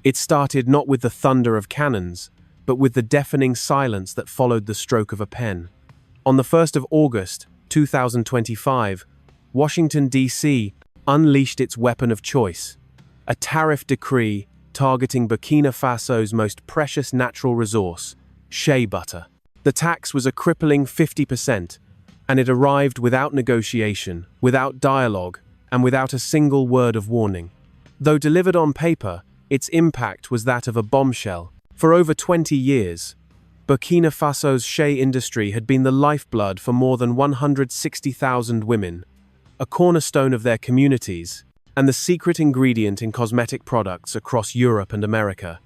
It started not with the thunder of cannons, but with the deafening silence that followed the stroke of a pen. On the 1st of August, 2025, Washington, D.C. unleashed its weapon of choice, a tariff decree targeting Burkina Faso's most precious natural resource, shea butter. The tax was a crippling 50%, and it arrived without negotiation, without dialogue, and without a single word of warning. Though delivered on paper, its impact was that of a bombshell. For over 20 years, Burkina Faso's shea industry had been the lifeblood for more than 160,000 women, a cornerstone of their communities, and the secret ingredient in cosmetic products across Europe and America.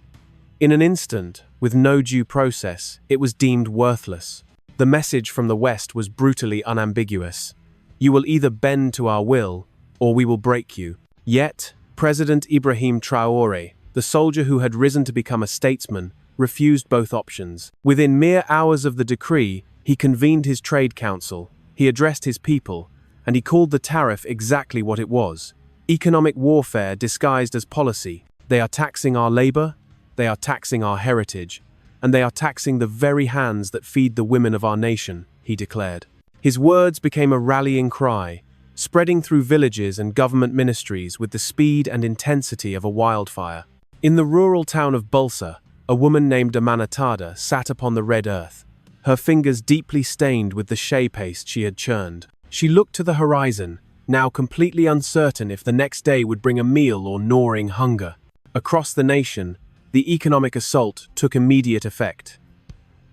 In an instant, with no due process, it was deemed worthless. The message from the West was brutally unambiguous. You will either bend to our will, or we will break you. Yet, President Ibrahim Traoré, the soldier who had risen to become a statesman, refused both options. Within mere hours of the decree, he convened his trade council, he addressed his people, and he called the tariff exactly what it was: economic warfare disguised as policy. They are taxing our labor, they are taxing our heritage, and they are taxing the very hands that feed the women of our nation, he declared. His words became a rallying cry, spreading through villages and government ministries with the speed and intensity of a wildfire. In the rural town of Bulsa, a woman named Amanatada sat upon the red earth, her fingers deeply stained with the shea paste she had churned. She looked to the horizon, now completely uncertain if the next day would bring a meal or gnawing hunger. Across the nation, the economic assault took immediate effect.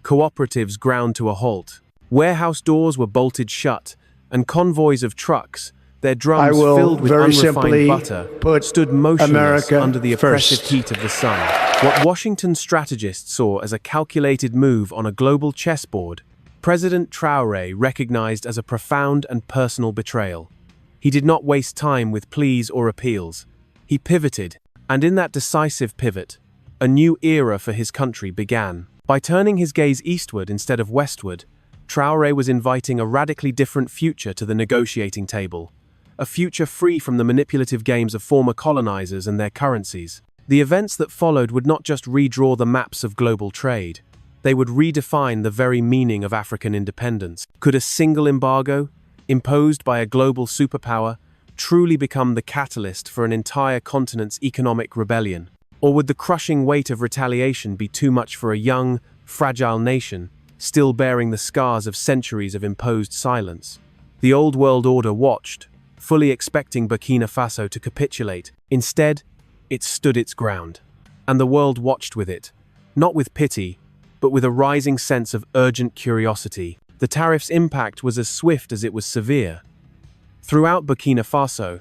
Cooperatives ground to a halt. Warehouse doors were bolted shut, and convoys of trucks, their drums filled with unrefined butter, stood motionless under the oppressive heat of the sun. What Washington strategists saw as a calculated move on a global chessboard, President Traore recognized as a profound and personal betrayal. He did not waste time with pleas or appeals. He pivoted, and in that decisive pivot, a new era for his country began. By turning his gaze eastward instead of westward, Traore was inviting a radically different future to the negotiating table, a future free from the manipulative games of former colonizers and their currencies. The events that followed would not just redraw the maps of global trade, they would redefine the very meaning of African independence. Could a single embargo, imposed by a global superpower, truly become the catalyst for an entire continent's economic rebellion? Or would the crushing weight of retaliation be too much for a young, fragile nation, still bearing the scars of centuries of imposed silence? The old world order watched, fully expecting Burkina Faso to capitulate. Instead, it stood its ground. And the world watched with it, not with pity, but with a rising sense of urgent curiosity. The tariff's impact was as swift as it was severe. Throughout Burkina Faso,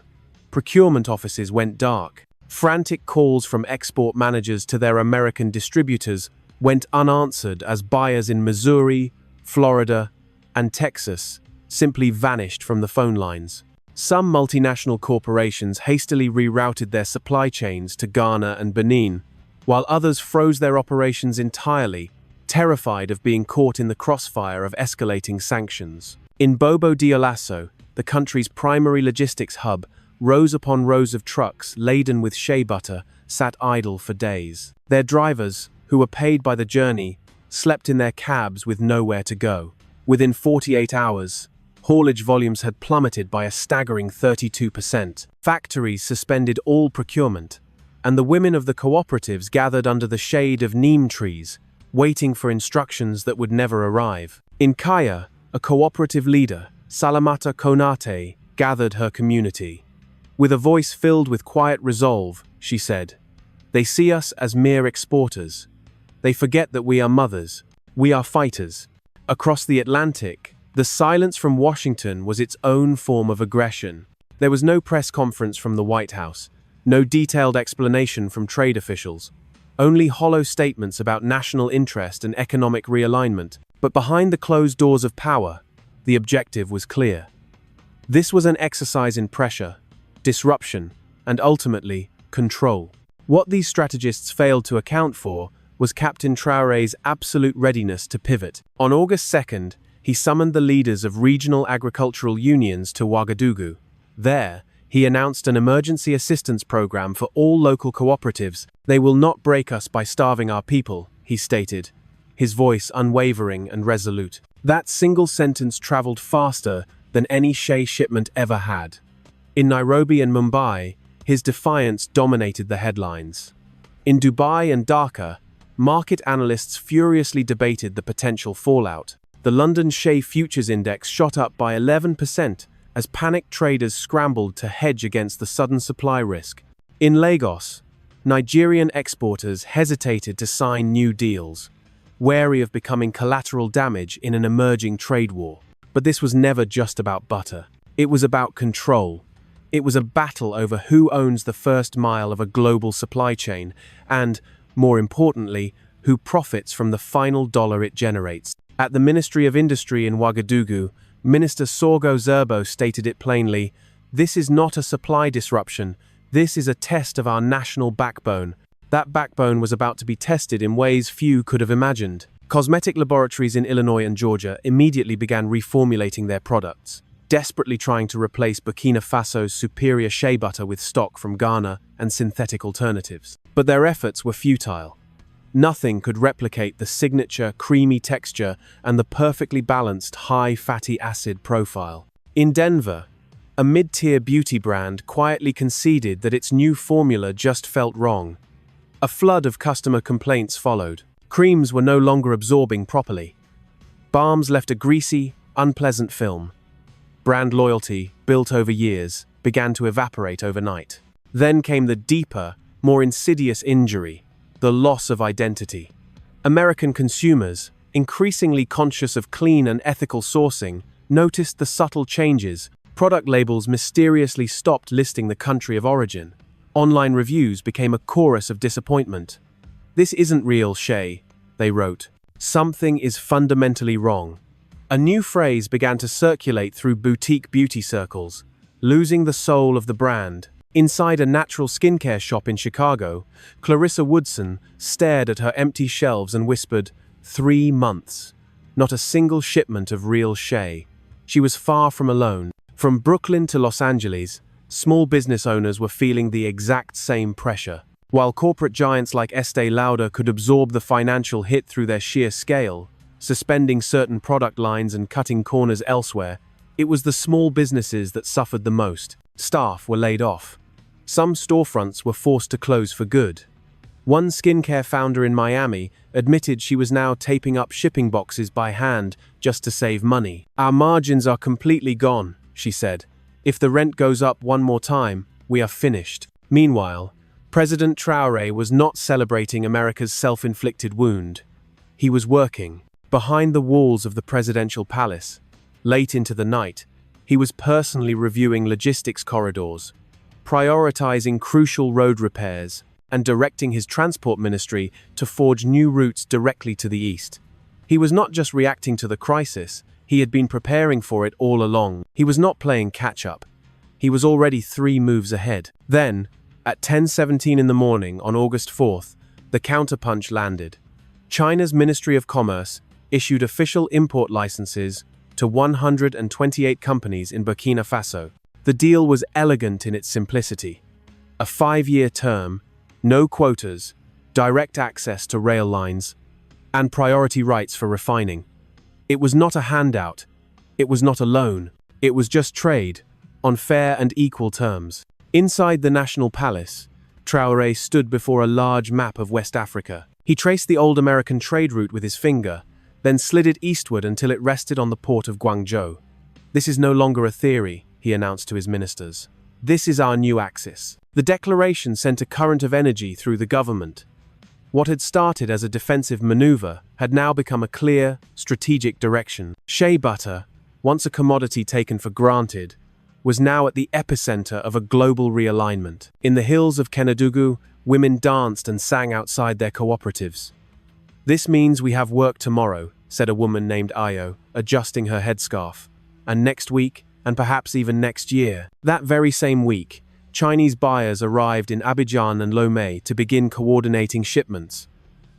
procurement offices went dark. Frantic calls from export managers to their American distributors went unanswered as buyers in Missouri, Florida, and Texas simply vanished from the phone lines. Some multinational corporations hastily rerouted their supply chains to Ghana and Benin, while others froze their operations entirely, terrified of being caught in the crossfire of escalating sanctions. In Bobo Dioulasso, the country's primary logistics hub, rows upon rows of trucks laden with shea butter sat idle for days. Their drivers, who were paid by the journey, slept in their cabs with nowhere to go. Within 48 hours, haulage volumes had plummeted by a staggering 32%. Factories suspended all procurement, and the women of the cooperatives gathered under the shade of neem trees, waiting for instructions that would never arrive. In Kaya, a cooperative leader, Salamata Konate, gathered her community. With a voice filled with quiet resolve, she said, "They see us as mere exporters. They forget that we are mothers. We are fighters." Across the Atlantic, the silence from Washington was its own form of aggression. There was no press conference from the White House, no detailed explanation from trade officials, only hollow statements about national interest and economic realignment. But behind the closed doors of power, the objective was clear. This was an exercise in pressure, disruption, and ultimately, control. What these strategists failed to account for was Captain Traoré's absolute readiness to pivot. On August 2nd, he summoned the leaders of regional agricultural unions to Ouagadougou. There, He announced an emergency assistance program for all local cooperatives. "They will not break us by starving our people," he stated, his voice unwavering and resolute. That single sentence traveled faster than any shea shipment ever had. In Nairobi and Mumbai, his defiance dominated the headlines. In Dubai and Dhaka, market analysts furiously debated the potential fallout. The London Shea Futures Index shot up by 11% as panicked traders scrambled to hedge against the sudden supply risk. In Lagos, Nigerian exporters hesitated to sign new deals, wary of becoming collateral damage in an emerging trade war. But this was never just about butter. It was about control. It was a battle over who owns the first mile of a global supply chain and, more importantly, who profits from the final dollar it generates. At the Ministry of Industry in Ouagadougou, Minister Sorgo Zerbo stated it plainly, "This is not a supply disruption. This is a test of our national backbone." That backbone was about to be tested in ways few could have imagined. Cosmetic laboratories in Illinois and Georgia immediately began reformulating their products, desperately trying to replace Burkina Faso's superior shea butter with stock from Ghana and synthetic alternatives. But their efforts were futile. Nothing could replicate the signature creamy texture and the perfectly balanced high fatty acid profile. In Denver, a mid-tier beauty brand quietly conceded that its new formula just felt wrong. A flood of customer complaints followed. Creams were no longer absorbing properly. Balms left a greasy, unpleasant film. Brand loyalty, built over years, began to evaporate overnight. Then came the deeper, more insidious injury: the loss of identity. American consumers, increasingly conscious of clean and ethical sourcing, noticed the subtle changes. Product labels mysteriously stopped listing the country of origin. Online reviews became a chorus of disappointment. "This isn't real shea," they wrote. "Something is fundamentally wrong." A new phrase began to circulate through boutique beauty circles: losing the soul of the brand. Inside a natural skincare shop in Chicago, Clarissa Woodson stared at her empty shelves and whispered, 3 months. Not a single shipment of real shea. She was far from alone. From Brooklyn to Los Angeles, small business owners were feeling the exact same pressure. While corporate giants like Estée Lauder could absorb the financial hit through their sheer scale, suspending certain product lines and cutting corners elsewhere, it was the small businesses that suffered the most. Staff were laid off. Some storefronts were forced to close for good. One skincare founder in Miami admitted she was now taping up shipping boxes by hand just to save money. "Our margins are completely gone," she said. "If the rent goes up one more time, we are finished." Meanwhile, President Traore was not celebrating America's self-inflicted wound. He was working. Behind the walls of the presidential palace, late into the night, he was personally reviewing logistics corridors, prioritizing crucial road repairs, and directing his transport ministry to forge new routes directly to the east. He was not just reacting to the crisis, he had been preparing for it all along. He was not playing catch-up. He was already 3 moves ahead. Then, at 10:17 in the morning on August 4th, the counterpunch landed. China's Ministry of Commerce issued official import licenses to 128 companies in Burkina Faso. The deal was elegant in its simplicity. A 5-year term, no quotas, direct access to rail lines, and priority rights for refining. It was not a handout. It was not a loan. It was just trade, on fair and equal terms. Inside the National Palace, Traoré stood before a large map of West Africa. He traced the old American trade route with his finger, then slid it eastward until it rested on the port of Guangzhou. "This is no longer a theory," he announced to his ministers. "This is our new axis." The declaration sent a current of energy through the government. What had started as a defensive maneuver had now become a clear, strategic direction. Shea butter, once a commodity taken for granted, was now at the epicenter of a global realignment. In the hills of Kenadougou, women danced and sang outside their cooperatives. "This means we have work tomorrow," said a woman named Ayo, adjusting her headscarf. "And next week, and perhaps even next year." That very same week, Chinese buyers arrived in Abidjan and Lomé to begin coordinating shipments.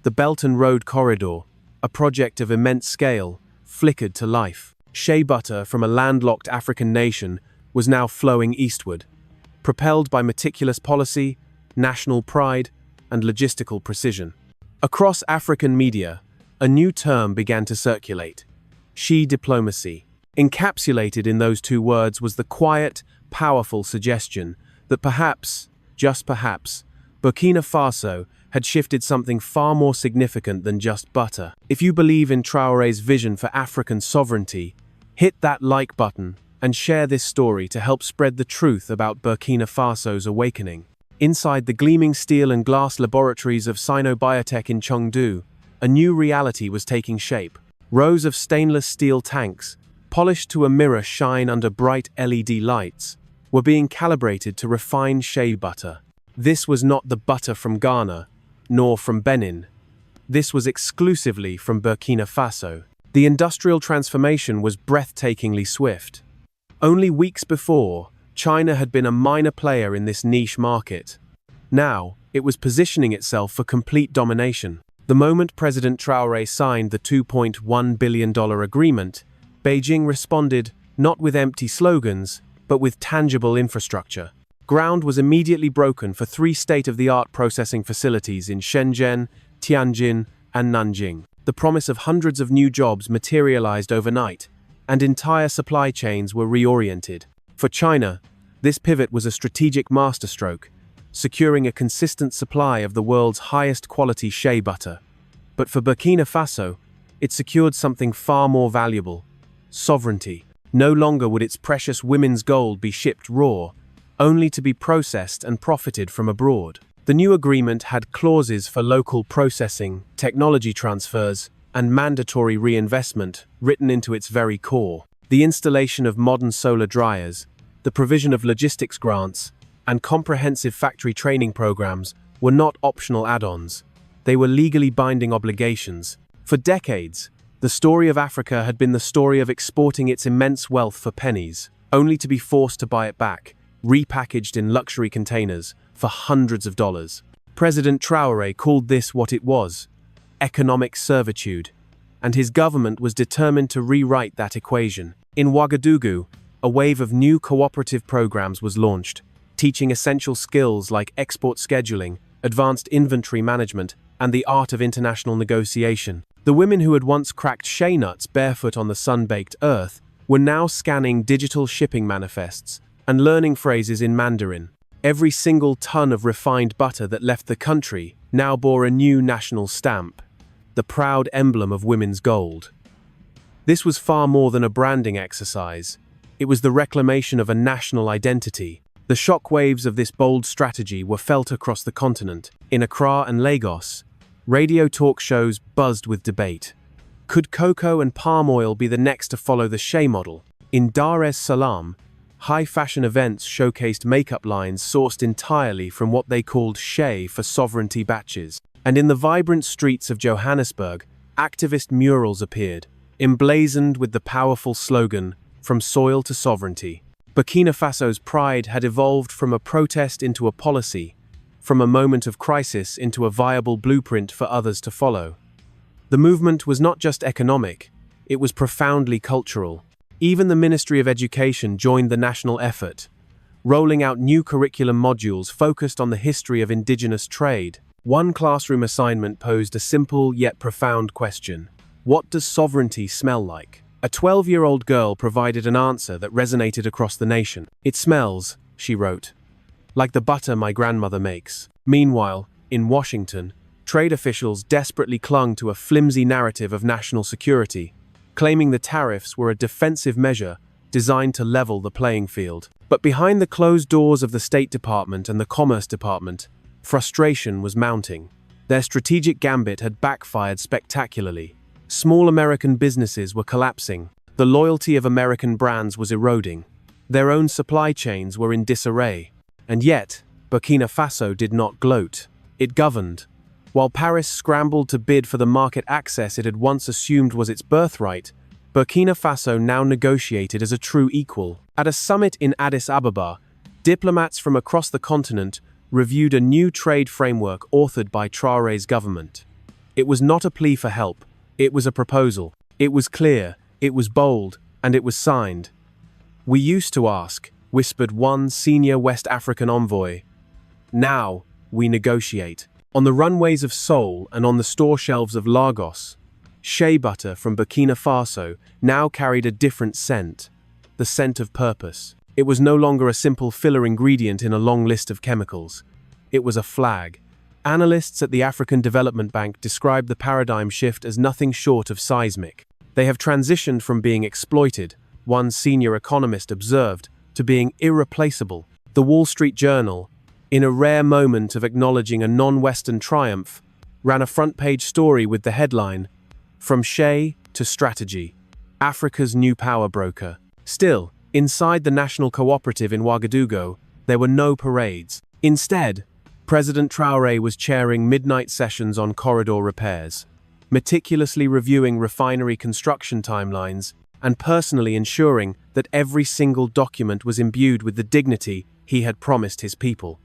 The Belt and Road Corridor, a project of immense scale, flickered to life. Shea butter from a landlocked African nation was now flowing eastward. propelled by meticulous policy, national pride, and logistical precision. Across African media, a new term began to circulate: Xi diplomacy. Encapsulated in those two words was the quiet, powerful suggestion that perhaps, just perhaps, Burkina Faso had shifted something far more significant than just butter. If you believe in Traore's vision for African sovereignty, hit that like button and share this story to help spread the truth about Burkina Faso's awakening. Inside the gleaming steel and glass laboratories of Sino-Biotech in Chengdu, a new reality was taking shape. Rows of stainless steel tanks, polished to a mirror shine under bright LED lights, were being calibrated to refine shea butter. This was not the butter from Ghana, nor from Benin. This was exclusively from Burkina Faso. The industrial transformation was breathtakingly swift. Only weeks before, China had been a minor player in this niche market. Now, it was positioning itself for complete domination. The moment President Traoré signed the $2.1 billion agreement, Beijing responded not with empty slogans, but with tangible infrastructure. Ground was immediately broken for 3 state-of-the-art processing facilities in Shenzhen, Tianjin, and Nanjing. The promise of hundreds of new jobs materialized overnight, and entire supply chains were reoriented. For China, this pivot was a strategic masterstroke, securing a consistent supply of the world's highest quality shea butter. But for Burkina Faso, it secured something far more valuable: sovereignty. No longer would its precious women's gold be shipped raw, only to be processed and profited from abroad. The new agreement had clauses for local processing, technology transfers, and mandatory reinvestment written into its very core. The installation of modern solar dryers, the provision of logistics grants, and comprehensive factory training programs were not optional add-ons. They were legally binding obligations. For decades, the story of Africa had been the story of exporting its immense wealth for pennies, only to be forced to buy it back, repackaged in luxury containers, for hundreds of dollars. President Traoré called this what it was: economic servitude, and his government was determined to rewrite that equation. In Ouagadougou, a wave of new cooperative programs was launched, teaching essential skills like export scheduling, advanced inventory management, and the art of international negotiation. The women who had once cracked shea nuts barefoot on the sun-baked earth were now scanning digital shipping manifests and learning phrases in Mandarin. Every single ton of refined butter that left the country now bore a new national stamp, the proud emblem of women's gold. This was far more than a branding exercise. It was the reclamation of a national identity. The shockwaves of this bold strategy were felt across the continent. In Accra and Lagos, radio talk shows buzzed with debate. Could cocoa and palm oil be the next to follow the shea model? In Dar es Salaam, high-fashion events showcased makeup lines sourced entirely from what they called shea for sovereignty batches. And in the vibrant streets of Johannesburg, activist murals appeared, emblazoned with the powerful slogan, "From soil to sovereignty." Burkina Faso's pride had evolved from a protest into a policy, from a moment of crisis into a viable blueprint for others to follow. The movement was not just economic, it was profoundly cultural. Even the Ministry of Education joined the national effort, rolling out new curriculum modules focused on the history of indigenous trade. One classroom assignment posed a simple yet profound question: what does sovereignty smell like? A 12-year-old girl provided an answer that resonated across the nation. "It smells," she wrote, "like the butter my grandmother makes." Meanwhile, in Washington, trade officials desperately clung to a flimsy narrative of national security, claiming the tariffs were a defensive measure designed to level the playing field. But behind the closed doors of the State Department and the Commerce Department, frustration was mounting. Their strategic gambit had backfired spectacularly. Small American businesses were collapsing. The loyalty of American brands was eroding. Their own supply chains were in disarray. And yet, Burkina Faso did not gloat. It governed. While Paris scrambled to bid for the market access it had once assumed was its birthright, Burkina Faso now negotiated as a true equal. At a summit in Addis Ababa, diplomats from across the continent reviewed a new trade framework authored by Traoré's government. It was not a plea for help. It was a proposal. It was clear, it was bold, and it was signed. "We used to ask, whispered one senior West African envoy. Now, we negotiate. On the runways of Seoul and on the store shelves of Lagos, shea butter from Burkina Faso now carried a different scent, the scent of purpose. It was no longer a simple filler ingredient in a long list of chemicals. It was a flag. Analysts at the African Development Bank described the paradigm shift as nothing short of seismic. They have transitioned from being exploited, one senior economist observed, to being irreplaceable. The Wall Street Journal, in a rare moment of acknowledging a non-Western triumph, ran a front-page story with the headline, "From Shea to Strategy, Africa's New Power Broker." Still, inside the National Cooperative in Ouagadougou, there were no parades. Instead, President Traoré was chairing midnight sessions on corridor repairs, meticulously reviewing refinery construction timelines, and personally ensuring that every single document was imbued with the dignity he had promised his people.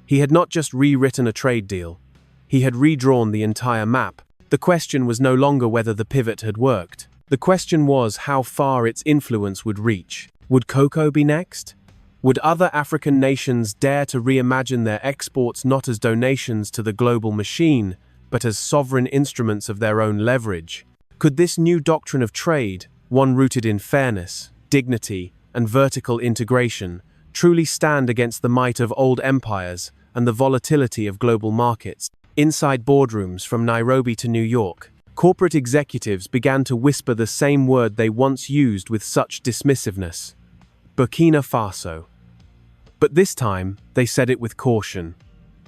He had not just rewritten a trade deal, he had redrawn the entire map. The question was no longer whether the pivot had worked. The question was how far its influence would reach. Would cocoa be next? Would other African nations dare to reimagine their exports not as donations to the global machine, but as sovereign instruments of their own leverage? Could this new doctrine of trade, one rooted in fairness, dignity, and vertical integration, truly stand against the might of old empires and the volatility of global markets? Inside boardrooms from Nairobi to New York, corporate executives began to whisper the same word they once used with such dismissiveness: Burkina Faso. But this time, they said it with caution.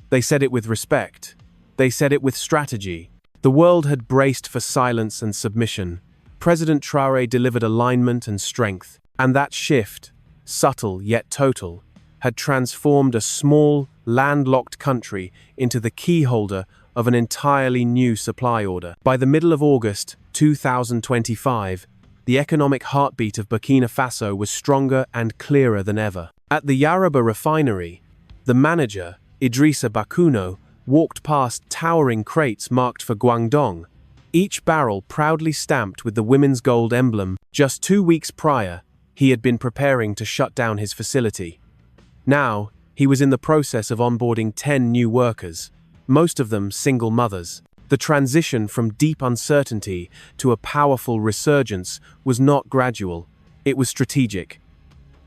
They said it with respect. They said it with strategy. The world had braced for silence and submission. President Traoré delivered alignment and strength, and that shift, subtle yet total, had transformed a small, landlocked country into the keyholder of an entirely new supply order. By the middle of August 2025, the economic heartbeat of Burkina Faso was stronger and clearer than ever. At the Yaraba refinery, the manager, Idrissa Bakuno, walked past towering crates marked for Guangdong, each barrel proudly stamped with the women's gold emblem. Just 2 weeks prior, he had been preparing to shut down his facility. Now, he was in the process of onboarding 10 new workers, most of them single mothers. The transition from deep uncertainty to a powerful resurgence was not gradual, it was strategic.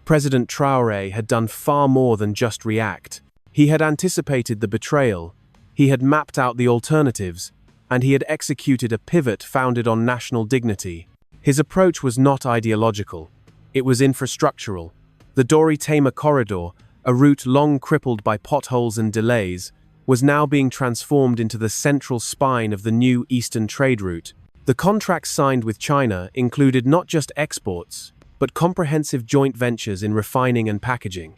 President Traoré had done far more than just react. He had anticipated the betrayal, he had mapped out the alternatives, and he had executed a pivot founded on national dignity. His approach was not ideological, it was infrastructural. The Dori-Tema corridor, a route long crippled by potholes and delays, was now being transformed into the central spine of the new Eastern trade route. The contracts signed with China included not just exports, but comprehensive joint ventures in refining and packaging.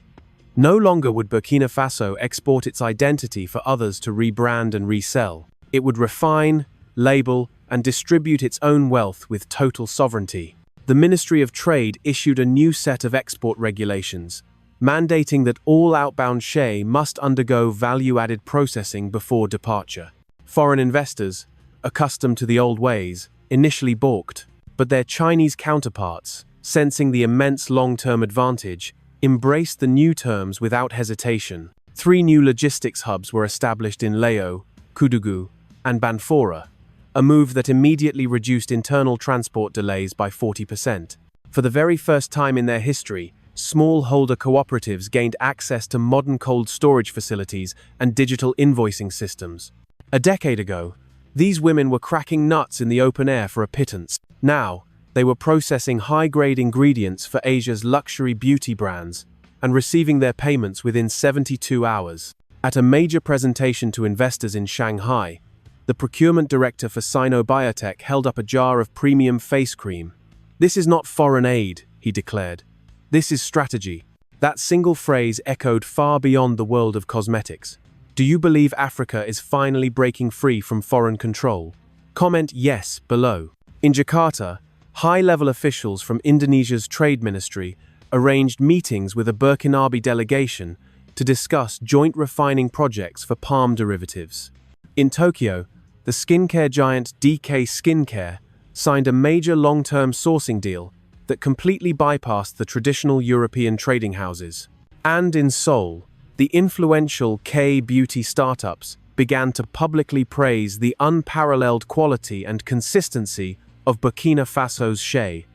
No longer would Burkina Faso export its identity for others to rebrand and resell. It would refine, label, and distribute its own wealth with total sovereignty. The Ministry of Trade issued a new set of export regulations, mandating that all outbound shea must undergo value-added processing before departure. Foreign investors, accustomed to the old ways, initially balked, but their Chinese counterparts, sensing the immense long-term advantage, embraced the new terms without hesitation. 3 new logistics hubs were established in Leo, Koudougou, and Banfora, a move that immediately reduced internal transport delays by 40%. For the very first time in their history, smallholder cooperatives gained access to modern cold storage facilities and digital invoicing systems. A decade ago, these women were cracking nuts in the open air for a pittance. Now, they were processing high-grade ingredients for Asia's luxury beauty brands and receiving their payments within 72 hours. At a major presentation to investors in Shanghai, the procurement director for Sino-Biotech held up a jar of premium face cream. "This is not foreign aid," he declared. "This is strategy." That single phrase echoed far beyond the world of cosmetics. Do you believe Africa is finally breaking free from foreign control? Comment yes below. In Jakarta, high-level officials from Indonesia's trade ministry arranged meetings with a Burkinabe delegation to discuss joint refining projects for palm derivatives. In Tokyo, the skincare giant DK Skincare signed a major long-term sourcing deal, that completely bypassed the traditional European trading houses. And in Seoul, the influential K-beauty startups began to publicly praise the unparalleled quality and consistency of Burkina Faso's shea,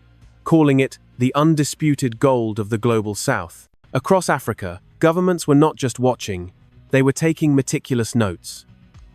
calling it the undisputed gold of the global south. Across Africa, governments were not just watching, they were taking meticulous notes.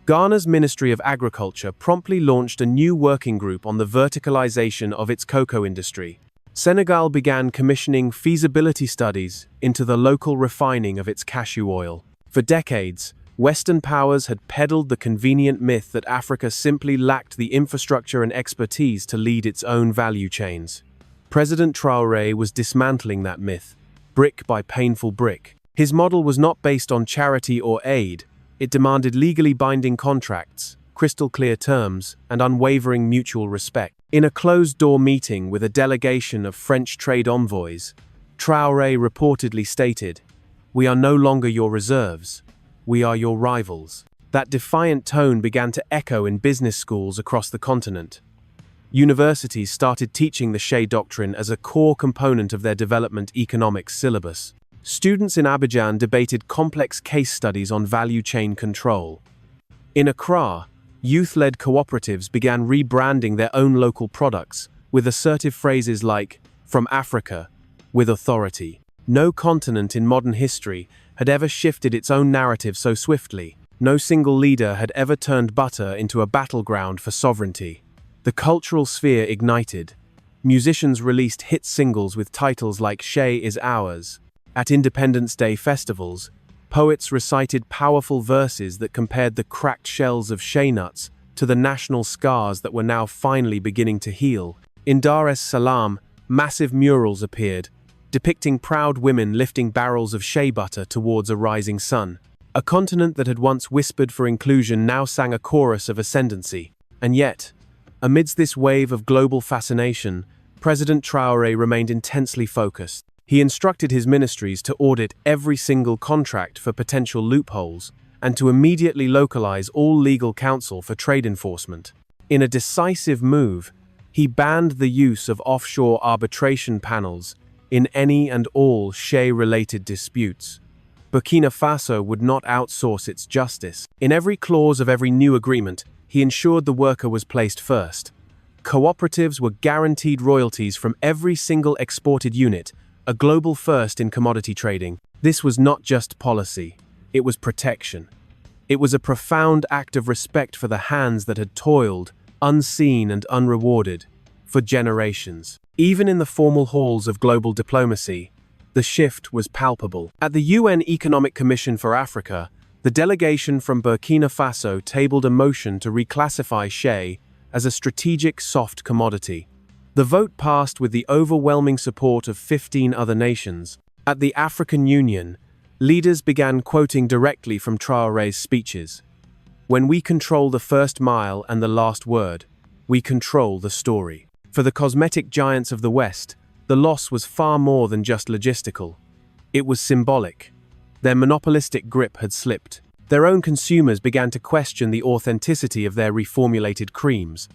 Ghana's Ministry of Agriculture promptly launched a new working group on the verticalization of its cocoa industry. Senegal began commissioning feasibility studies into the local refining of its cashew oil. For decades, Western powers had peddled the convenient myth that Africa simply lacked the infrastructure and expertise to lead its own value chains. President Traoré was dismantling that myth, brick by painful brick. His model was not based on charity or aid. It demanded legally binding contracts, crystal clear terms, and unwavering mutual respect. In a closed-door meeting with a delegation of French trade envoys, Traoré reportedly stated, "We are no longer your reserves. We are your rivals." That defiant tone began to echo in business schools across the continent. Universities started teaching the shea doctrine as a core component of their development economics syllabus. Students in Abidjan debated complex case studies on value chain control. In Accra, youth-led cooperatives began rebranding their own local products with assertive phrases like, "From Africa, with authority." No continent in modern history had ever shifted its own narrative so swiftly. No single leader had ever turned butter into a battleground for sovereignty. The cultural sphere ignited. Musicians released hit singles with titles like "Shea is Ours." At Independence Day festivals, poets recited powerful verses that compared the cracked shells of shea nuts to the national scars that were now finally beginning to heal. In Dar es Salaam, massive murals appeared, depicting proud women lifting barrels of shea butter towards a rising sun. A continent that had once whispered for inclusion now sang a chorus of ascendancy. And yet, amidst this wave of global fascination, President Traoré remained intensely focused. He instructed his ministries to audit every single contract for potential loopholes and to immediately localize all legal counsel for trade enforcement. In a decisive move, he banned the use of offshore arbitration panels in any and all shea-related disputes. Burkina Faso would not outsource its justice. In every clause of every new agreement, he ensured the worker was placed first. Cooperatives were guaranteed royalties from every single exported unit, a global first in commodity trading. This was not just policy, it was protection. It was a profound act of respect for the hands that had toiled, unseen and unrewarded, for generations. Even in the formal halls of global diplomacy, the shift was palpable. At the UN Economic Commission for Africa, the delegation from Burkina Faso tabled a motion to reclassify shea as a strategic soft commodity. The vote passed with the overwhelming support of 15 other nations. At the African Union, leaders began quoting directly from Traoré's speeches. "When we control the first mile and the last word, we control the story." For the cosmetic giants of the West, the loss was far more than just logistical. It was symbolic. Their monopolistic grip had slipped. Their own consumers began to question the authenticity of their reformulated creams.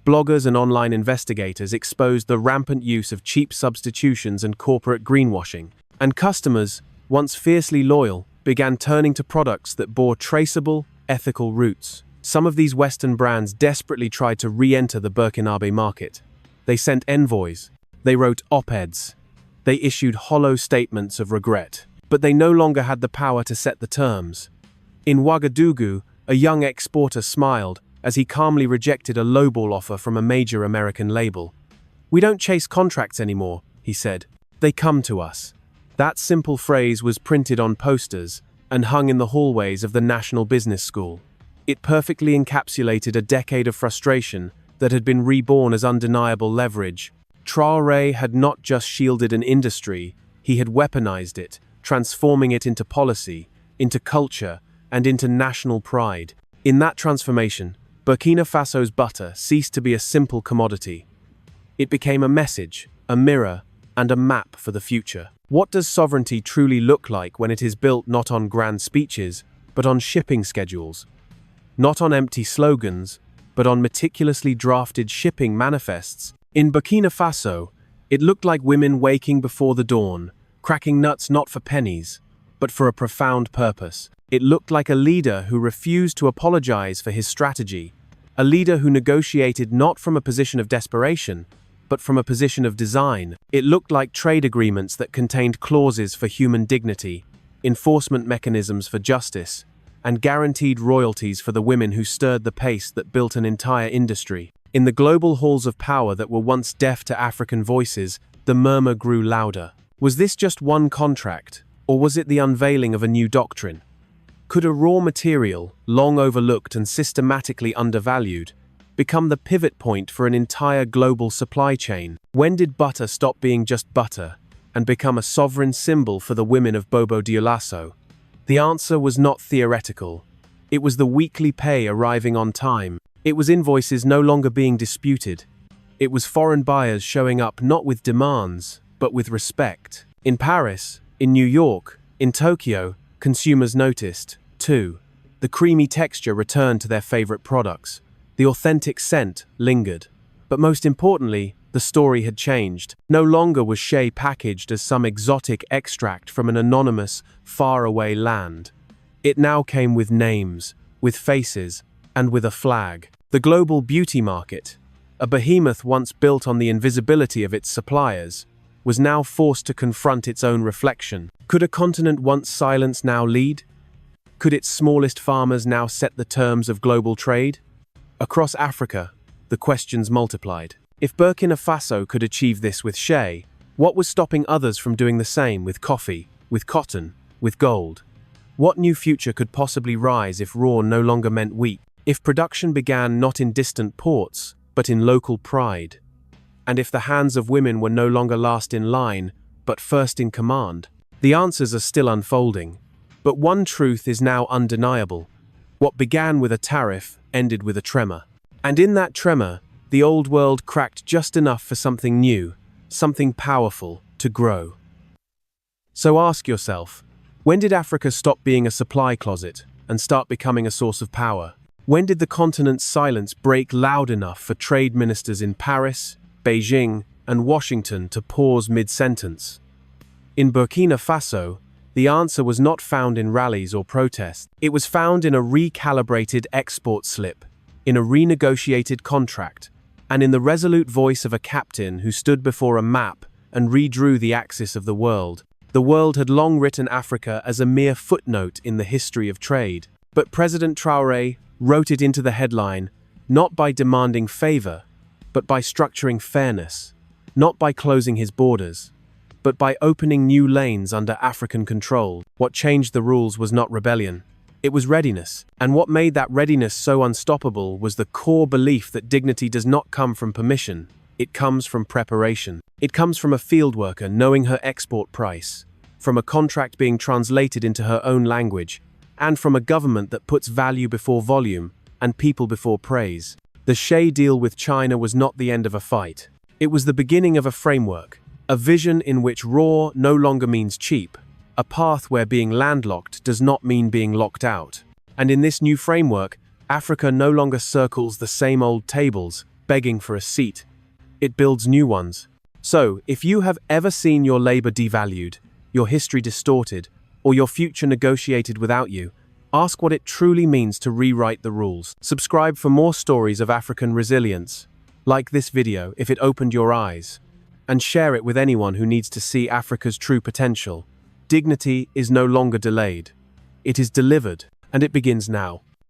Bloggers and online investigators exposed the rampant use of cheap substitutions and corporate greenwashing. And customers, once fiercely loyal, began turning to products that bore traceable, ethical roots. Some of these Western brands desperately tried to re-enter the Burkinabe market. They sent envoys. They wrote op-eds. They issued hollow statements of regret. But they no longer had the power to set the terms. In Ouagadougou, a young exporter smiled as he calmly rejected a lowball offer from a major American label. "We don't chase contracts anymore," he said. "They come to us." That simple phrase was printed on posters and hung in the hallways of the National Business School. It perfectly encapsulated a decade of frustration that had been reborn as undeniable leverage. Traoré had not just shielded an industry, he had weaponized it, transforming it into policy, into culture, and into national pride. In that transformation, Burkina Faso's butter ceased to be a simple commodity. It became a message, a mirror, and a map for the future. What does sovereignty truly look like when it is built not on grand speeches, but on shipping schedules? Not on empty slogans, but on meticulously drafted shipping manifests? In Burkina Faso, It looked like women waking before the dawn, cracking nuts not for pennies, but for a profound purpose. It looked like a leader who refused to apologize for his strategy, a leader who negotiated not from a position of desperation, but from a position of design. It looked like trade agreements that contained clauses for human dignity, enforcement mechanisms for justice, and guaranteed royalties for the women who stirred the pace that built an entire industry. In the global halls of power that were once deaf to African voices, the murmur grew louder. Was this just one contract, or was it the unveiling of a new doctrine? Could a raw material, long overlooked and systematically undervalued, become the pivot point for an entire global supply chain? When did butter stop being just butter and become a sovereign symbol for the women of Bobo Dioulasso? The answer was not theoretical. It was the weekly pay arriving on time. It was invoices no longer being disputed. It was foreign buyers showing up not with demands, but with respect. In Paris, in New York, in Tokyo, consumers noticed, too. The creamy texture returned to their favorite products. The authentic scent lingered. But most importantly, the story had changed. No longer was shea packaged as some exotic extract from an anonymous, faraway land. It now came with names, with faces, and with a flag. The global beauty market, a behemoth once built on the invisibility of its suppliers, was now forced to confront its own reflection. Could a continent once silenced now lead? Could its smallest farmers now set the terms of global trade? Across Africa, the questions multiplied. If Burkina Faso could achieve this with shea, what was stopping others from doing the same with coffee, with cotton, with gold? What new future could possibly rise if raw no longer meant wheat? If production began not in distant ports, but in local pride? And if the hands of women were no longer last in line, but first in command? The answers are still unfolding. But one truth is now undeniable. What began with a tariff ended with a tremor. And in that tremor, the old world cracked just enough for something new, something powerful, to grow. So ask yourself, when did Africa stop being a supply closet and start becoming a source of power? When did the continent's silence break loud enough for trade ministers in Paris, Beijing, and Washington to pause mid-sentence? In Burkina Faso, the answer was not found in rallies or protests. It was found in a recalibrated export slip, in a renegotiated contract, and in the resolute voice of a captain who stood before a map and redrew the axis of the world. The world had long written Africa as a mere footnote in the history of trade. But President Traoré wrote it into the headline, not by demanding favor, but by structuring fairness, not by closing his borders, but by opening new lanes under African control. What changed the rules was not rebellion. It was readiness. And what made that readiness so unstoppable was the core belief that dignity does not come from permission. It comes from preparation. It comes from a field worker knowing her export price, from a contract being translated into her own language, and from a government that puts value before volume and people before praise. The shea deal with China was not the end of a fight. It was the beginning of a framework, a vision in which raw no longer means cheap, a path where being landlocked does not mean being locked out. And in this new framework, Africa no longer circles the same old tables, begging for a seat. It builds new ones. So, if you have ever seen your labor devalued, your history distorted, or your future negotiated without you, ask what it truly means to rewrite the rules. Subscribe for more stories of African resilience. Like this video if it opened your eyes. And share it with anyone who needs to see Africa's true potential. Dignity is no longer delayed. It is delivered, and it begins now.